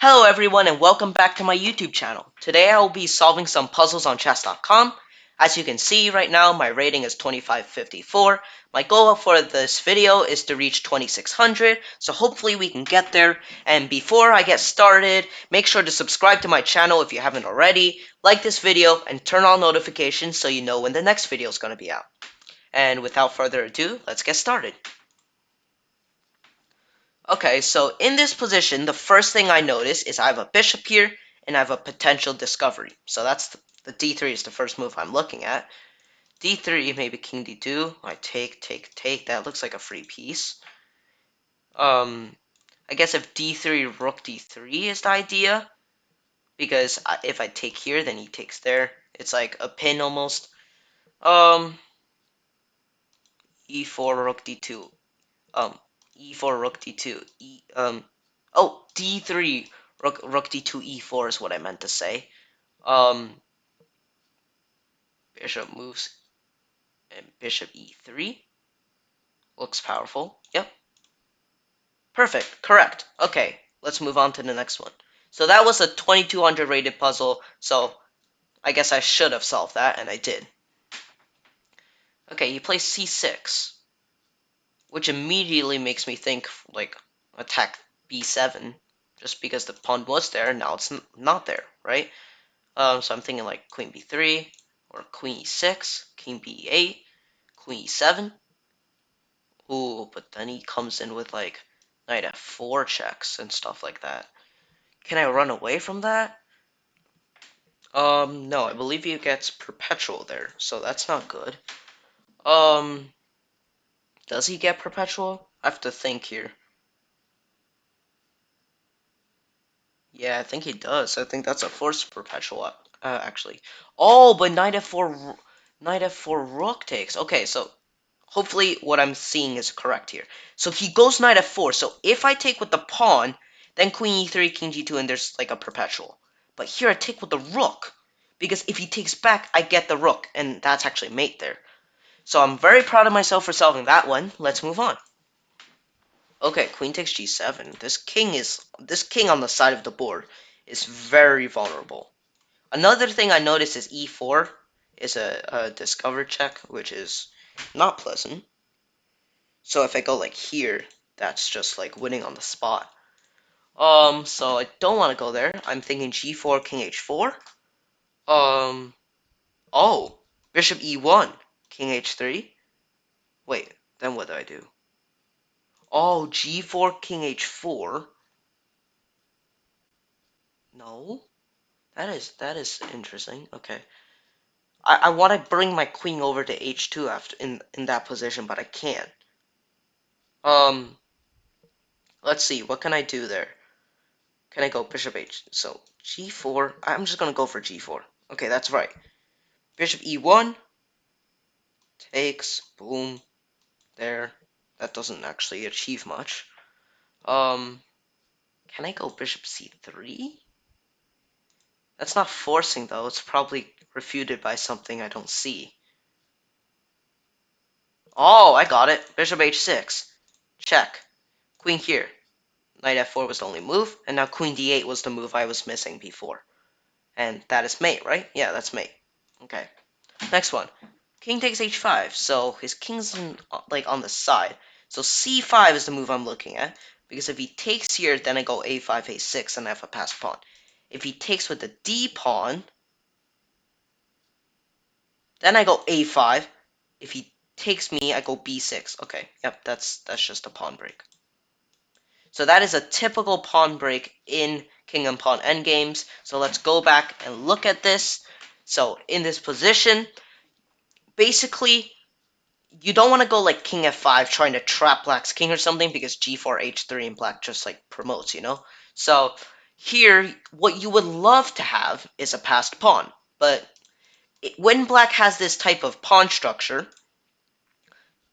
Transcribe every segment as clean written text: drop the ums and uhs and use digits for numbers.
Hello everyone and welcome back to my YouTube channel. Today I will be solving some puzzles on chess.com. As you can see right now my rating is 2554. My goal for this video is to reach 2600, so hopefully we can get there. And before I get started, make sure to subscribe to my channel if you haven't already, like this video, and turn on notifications so you know when the next video is going to be out. And without further ado, let's get started. Okay, so in this position, the first thing I notice is I have a bishop here, and I have a potential discovery. So that's the d3 is the first move I'm looking at. d3, maybe king d2. I take. That looks like a free piece. I guess if d3, rook d3 is the idea, because if I take here, then he takes there. It's like a pin almost. E4, rook d2. E4, rook d2. Oh, d3, rook d2, e4 is what I meant to say. Bishop moves and bishop e3. Looks powerful. Yep. Perfect. Correct. Okay, let's move on to the next one. So that was a 2200 rated puzzle, so I guess I should have solved that, and I did. Okay, he plays c6, which immediately makes me think, like, attack b7, just because the pawn was there, now it's not there, right? So I'm thinking like queen b3, or queen e6, king b8, queen e7. Ooh, but then he comes in with like knight f4 checks and stuff like that. Can I run away from that? No, I believe he gets perpetual there, so that's not good. Does he get perpetual? I have to think here. Yeah, I think he does. I think that's a forced perpetual, actually. Oh, but knight f4 rook takes. Okay, so hopefully what I'm seeing is correct here. So he goes knight f4. So if I take with the pawn, then queen e3, king g2, and there's like a perpetual. But here I take with the rook, because if he takes back, I get the rook, and that's actually mate there. So I'm very proud of myself for solving that one. Let's move on. Okay, queen takes g7. This king on the side of the board is very vulnerable. Another thing I noticed is e4 is a discover check, which is not pleasant. So if I go like here, that's just like winning on the spot. So I don't want to go there. I'm thinking g4, king h4. Um, oh, bishop e1, king h3. Wait, then what do I do? Oh, g4, king h4. No, that is interesting. Okay, I want to bring my queen over to h2 after in that position, but I can't. Um, let's see, what can I do there? Can I go bishop h? So g4. I'm just gonna go for g4. Okay, that's right. Bishop e1 takes. Boom. There. That doesn't actually achieve much. Can I go bishop c3? That's not forcing though. It's probably refuted by something I don't see. Oh, I got it. Bishop h6. Check. Queen here. Knight f4 was the only move, and now queen d8 was the move I was missing before. And that is mate, right? Yeah, that's mate. Okay. Next one. King takes h5, so his king's like on the side. So c5 is the move I'm looking at, because if he takes here, then I go a5, a6, and I have a passed pawn. If he takes with the d pawn, then I go a5. If he takes me, I go b6. Okay, yep, that's just a pawn break. So that is a typical pawn break in king and pawn endgames. So let's go back and look at this. So in this position, basically, you don't want to go like king f5 trying to trap black's king or something, because g4, h3, and black just like promotes, you know? So here, what you would love to have is a passed pawn. But when black has this type of pawn structure,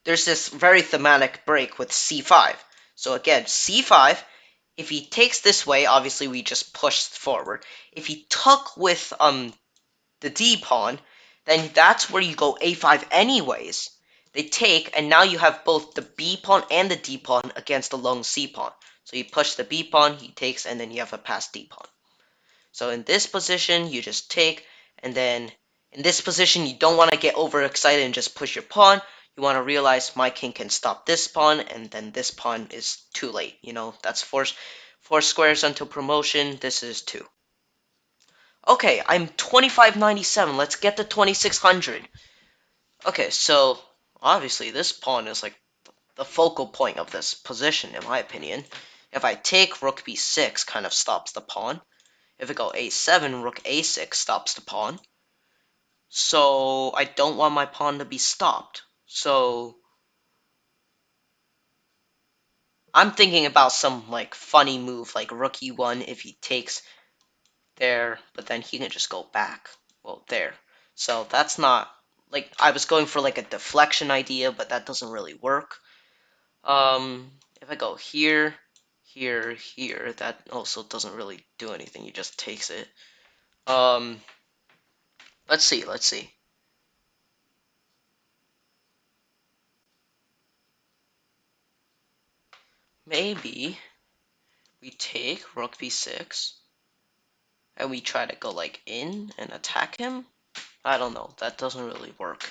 there's this very thematic break with c5. So again, c5, if he takes this way, obviously we just push forward. If he took with the d pawn, then that's where you go a5 anyways. They take, and now you have both the b pawn and the d pawn against the lone c pawn. So you push the B pawn, he takes, and then you have a passed D pawn. So in this position, you just take, and then in this position, you don't want to get overexcited and just push your pawn. You want to realize my king can stop this pawn, and then this pawn is too late. You know, that's four squares until promotion. This is 2. Okay, I'm 2597. Let's get to 2600. Okay, so obviously this pawn is like the focal point of this position, in my opinion. If I take rook b6, kind of stops the pawn. If I go a7, rook a6 stops the pawn. So I don't want my pawn to be stopped. So I'm thinking about some like funny move, like rook e1 if he takes there, but then he can just go back. Well, there. So that's not like I was going for like a deflection idea, but that doesn't really work. If I go here, here, here, that also doesn't really do anything. He just takes it. Let's see, let's see. Maybe we take rook b6 and we try to go like in and attack him. I don't know. That doesn't really work.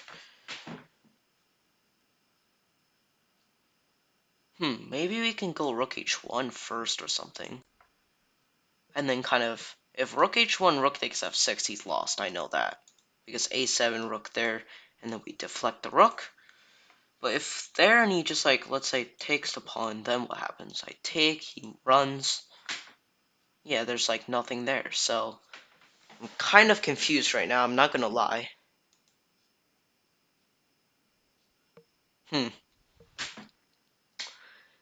Maybe we can go rook h1 first or something. And then kind of, if rook h1, rook takes f6, he's lost. I know that. Because a7, rook there, and then we deflect the rook. But if there and he just like, let's say, takes the pawn, then what happens? I take, he runs. Yeah, there's like nothing there. So I'm kind of confused right now, I'm not gonna lie. Hmm.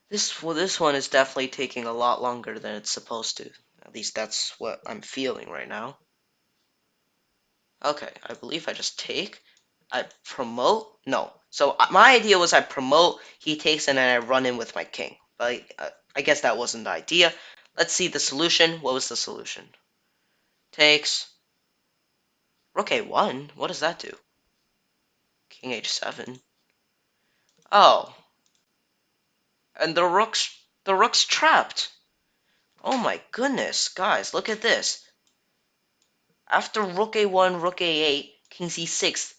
This one is definitely taking a lot longer than it's supposed to. At least that's what I'm feeling right now. Okay, I believe I just take. I promote? No. So my idea was I promote, he takes, and then I run in with my king. But I guess that wasn't the idea. Let's see the solution. What was the solution? Takes. Rook a1? What does that do? King h7. Oh. And the rook's trapped. Oh my goodness, guys, look at this. After rook a1, rook a8, king c6,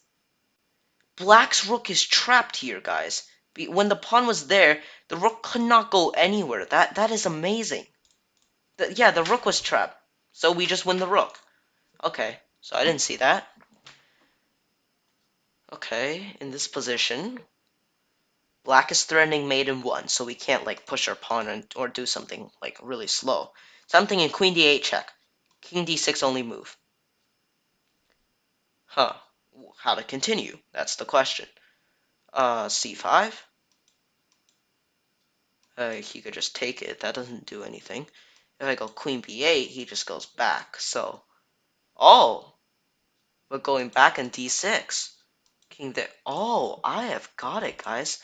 black's rook is trapped here, guys. When the pawn was there, the rook could not go anywhere. That is amazing. Yeah, the rook was trapped. So we just win the rook. Okay, so I didn't see that. Okay, in this position, black is threatening mate in 1, so we can't like push our pawn or do something like really slow. So I'm thinking queen d8 check. King d6 only move. Huh. How to continue? That's the question. C5. He could just take it. That doesn't do anything. If I go queen b8, he just goes back. So, oh, we're going back in d6. King there. Oh, I have got it, guys.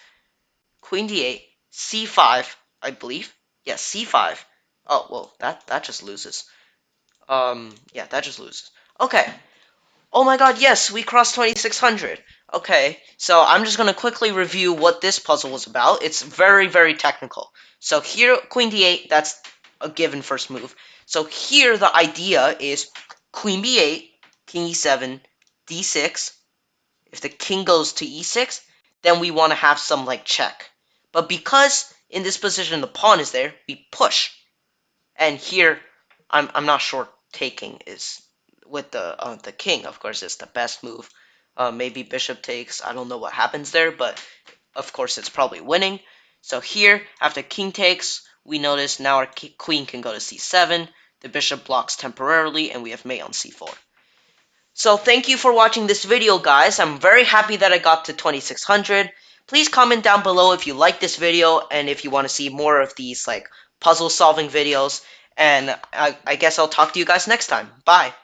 Queen d8, c5, I believe. Yeah, c5. Oh, well, that just loses. Yeah, that just loses. Okay. Oh my god, yes, we crossed 2600. Okay, so I'm just going to quickly review what this puzzle was about. It's very, very technical. So here, queen d8, that's a given first move. So here, the idea is queen b8, king e7, d6. If the king goes to e6, then we want to have some, like, check. But because in this position the pawn is there, we push. And here, I'm not sure taking is with the king. Of course, is the best move. Maybe bishop takes. I don't know what happens there, but of course it's probably winning. So here, after king takes, we notice now our queen can go to c7. The bishop blocks temporarily, and we have mate on c4. So thank you for watching this video, guys. I'm very happy that I got to 2600. Please comment down below if you like this video and if you want to see more of these like puzzle solving videos. And I guess I'll talk to you guys next time. Bye.